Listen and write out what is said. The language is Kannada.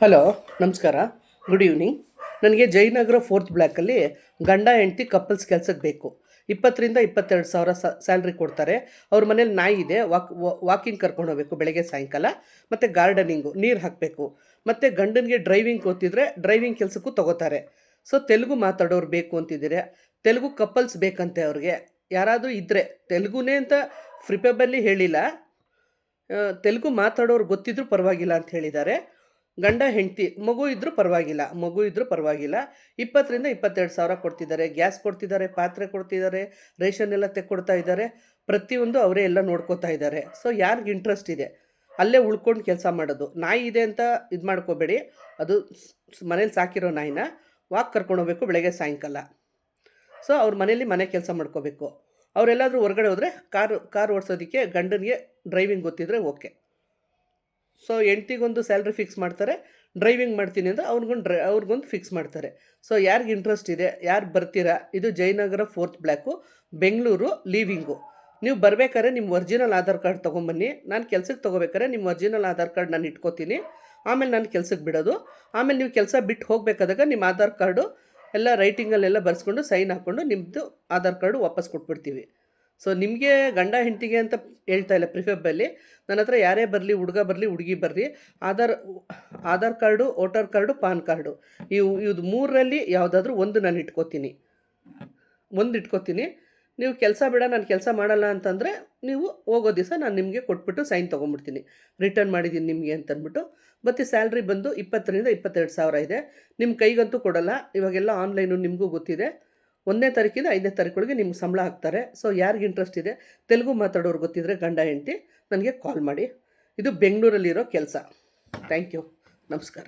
ಹಲೋ, ನಮಸ್ಕಾರ. Good evening. ನನಗೆ ಜಯನಗರ 4th ಬ್ಲಾಕಲ್ಲಿ ಗಂಡ ಹೆಂಡತಿ ಕಪಲ್ಸ್ ಕೆಲಸಕ್ಕೆ ಬೇಕು. 20,000 ರಿಂದ 22,000 ಸ್ಯಾಲ್ರಿ ಕೊಡ್ತಾರೆ. ಅವ್ರ ಮನೇಲಿ ನಾಯಿ ಇದೆ, ವಾಕಿಂಗ್ ಕರ್ಕೊಂಡು ಹೋಗಬೇಕು ಬೆಳಗ್ಗೆ ಸಾಯಂಕಾಲ, ಮತ್ತು ಗಾರ್ಡನಿಂಗು, ನೀರು ಹಾಕಬೇಕು, ಮತ್ತು ಗಂಡನಿಗೆ ಡ್ರೈವಿಂಗ್ ಗೊತ್ತಿದ್ರೆ ಡ್ರೈವಿಂಗ್ ಕೆಲಸಕ್ಕೂ ತೊಗೋತಾರೆ. ಸೊ ತೆಲುಗು ಮಾತಾಡೋರು ಬೇಕು ಅಂತಿದ್ದೀರಾ. ತೆಲುಗು ಕಪಲ್ಸ್ ಬೇಕಂತೆ ಅವ್ರಿಗೆ. ಯಾರಾದರೂ ಇದ್ದರೆ ತೆಲುಗುನೇ ಅಂತ ಪ್ರಿಫೇಬಲಿ ಹೇಳಿಲ್ಲ, ತೆಲುಗು ಮಾತಾಡೋರು ಗೊತ್ತಿದ್ರೂ ಪರವಾಗಿಲ್ಲ ಅಂತ ಹೇಳಿದ್ದಾರೆ. ಗಂಡ ಹೆಂಡತಿ ಮಗು ಇದ್ದರೂ ಪರವಾಗಿಲ್ಲ, 20,000 ರಿಂದ 22,000 ಕೊಡ್ತಿದ್ದಾರೆ. ಗ್ಯಾಸ್ ಕೊಡ್ತಿದ್ದಾರೆ, ಪಾತ್ರೆ ಕೊಡ್ತಿದ್ದಾರೆ, ರೇಷನ್ ಎಲ್ಲ ತೆಕ್ಕೊಡ್ತಾ ಇದ್ದಾರೆ. ಪ್ರತಿಯೊಂದು ಅವರೇ ಎಲ್ಲ ನೋಡ್ಕೋತಾ ಇದ್ದಾರೆ. ಸೊ ಯಾರಿಗೆ ಇಂಟ್ರೆಸ್ಟ್ ಇದೆ ಅಲ್ಲೇ ಉಳ್ಕೊಂಡು ಕೆಲಸ ಮಾಡೋದು. ನಾಯಿ ಇದೆ ಅಂತ ಇದು ಮಾಡ್ಕೋಬೇಡಿ, ಅದು ಮನೇಲಿ ಸಾಕಿರೋ ನಾಯಿನ ವಾಕ್ ಕರ್ಕೊಂಡು ಹೋಗ್ಬೇಕು ಬೆಳಗ್ಗೆ ಸಾಯಂಕಾಲ. ಸೊ ಅವ್ರ ಮನೇಲಿ ಮನೆ ಕೆಲಸ ಮಾಡ್ಕೋಬೇಕು. ಅವರೆಲ್ಲಾದರೂ ಹೊರಗಡೆ ಹೋದರೆ ಕಾರ್ ಓಡಿಸೋದಕ್ಕೆ ಗಂಡನಿಗೆ ಡ್ರೈವಿಂಗ್ ಗೊತ್ತಿದ್ರೆ ಓಕೆ. ಸೊ ಹೆಂಡ್ತಿಗೊಂದು ಸ್ಯಾಲ್ರಿ ಫಿಕ್ಸ್ ಮಾಡ್ತಾರೆ, ಡ್ರೈವಿಂಗ್ ಮಾಡ್ತೀನಿ ಅಂದರೆ ಅವ್ರಿಗೊಂದು ಫಿಕ್ಸ್ ಮಾಡ್ತಾರೆ. ಸೊ ಯಾರಿಗೆ ಇಂಟ್ರೆಸ್ಟ್ ಇದೆ, ಯಾರು ಬರ್ತೀರಾ? ಇದು ಜಯನಗರ 4th ಬ್ಲಾಕು, ಬೆಂಗಳೂರು, ಲೀವಿಂಗು. ನೀವು ಬರಬೇಕಾದ್ರೆ ನಿಮ್ಮ ಒರಿಜಿನಲ್ ಆಧಾರ್ ಕಾರ್ಡ್ ತೊಗೊಂಬನ್ನಿ. ನಾನು ಕೆಲಸಕ್ಕೆ ತೊಗೋಬೇಕಾದ್ರೆ ನಿಮ್ಮ ಒರಿಜಿನಲ್ ಆಧಾರ್ ಕಾರ್ಡ್ ನಾನು ಇಟ್ಕೋತೀನಿ. ಆಮೇಲೆ ನಾನು ಕೆಲಸಕ್ಕೆ ಬಿಡೋದು. ಆಮೇಲೆ ನೀವು ಕೆಲಸ ಬಿಟ್ಟು ಹೋಗಬೇಕಾದಾಗ ನಿಮ್ಮ ಆಧಾರ್ ಕಾರ್ಡು ಎಲ್ಲ ರೈಟಿಂಗಲ್ಲೆಲ್ಲ ಬರ್ಸ್ಕೊಂಡು ಸೈನ್ ಹಾಕ್ಕೊಂಡು ನಿಮ್ಮದು ಆಧಾರ್ ಕಾರ್ಡು ವಾಪಸ್ ಕೊಟ್ಬಿಡ್ತೀವಿ. ಸೊ ನಿಮಗೆ ಗಂಡ ಹೆಂಡತಿಗೆ ಅಂತ ಹೇಳ್ತಾ ಇಲ್ಲ ಪ್ರಿಫೇಬಲ್ಲಿ. ನನ್ನ ಹತ್ರ ಯಾರೇ ಬರಲಿ, ಹುಡುಗ ಬರಲಿ, ಹುಡುಗಿ ಬರಲಿ, Aadhaar card, voter card, PAN card, ಇದು ಮೂರರಲ್ಲಿ ಯಾವುದಾದ್ರೂ ಒಂದು ನಾನು ಇಟ್ಕೋತೀನಿ. ನೀವು ಕೆಲಸ ಬೇಡ, ನಾನು ಕೆಲಸ ಮಾಡಲ್ಲ ಅಂತಂದರೆ ನೀವು ಹೋಗೋ ದಿವಸ ನಾನು ನಿಮಗೆ ಕೊಟ್ಬಿಟ್ಟು ಸೈನ್ ತೊಗೊಂಬಿಡ್ತೀನಿ, ರಿಟರ್ನ್ ಮಾಡಿದ್ದೀನಿ ನಿಮಗೆ ಅಂತಂದ್ಬಿಟ್ಟು. ಮತ್ತು ಸ್ಯಾಲ್ರಿ ಬಂದು 20,000 ರಿಂದ 22,000 ಇದೆ. ನಿಮ್ಮ ಕೈಗಂತೂ ಕೊಡಲ್ಲ. ಇವಾಗೆಲ್ಲ ಆನ್ಲೈನು ನಿಮಗೂ ಗೊತ್ತಿದೆ. 1ನೇ ತಾರೀಕಿಂದ 5ನೇ ತಾರೀಕೊಳಗೆ ನಿಮ್ಗೆ ಸಂಬಳ ಹಾಕ್ತಾರೆ. ಸೊ ಯಾರಿಗೆ ಇಂಟ್ರೆಸ್ಟ್ ಇದೆ, ತೆಲುಗು ಮಾತಾಡೋರು ಗೊತ್ತಿದ್ದರೆ ಗಂಡ ಹೆಂಡತಿ ನನಗೆ ಕಾಲ್ ಮಾಡಿ. ಇದು ಬೆಂಗಳೂರಲ್ಲಿರೋ ಕೆಲಸ. Thank you. ನಮಸ್ಕಾರ.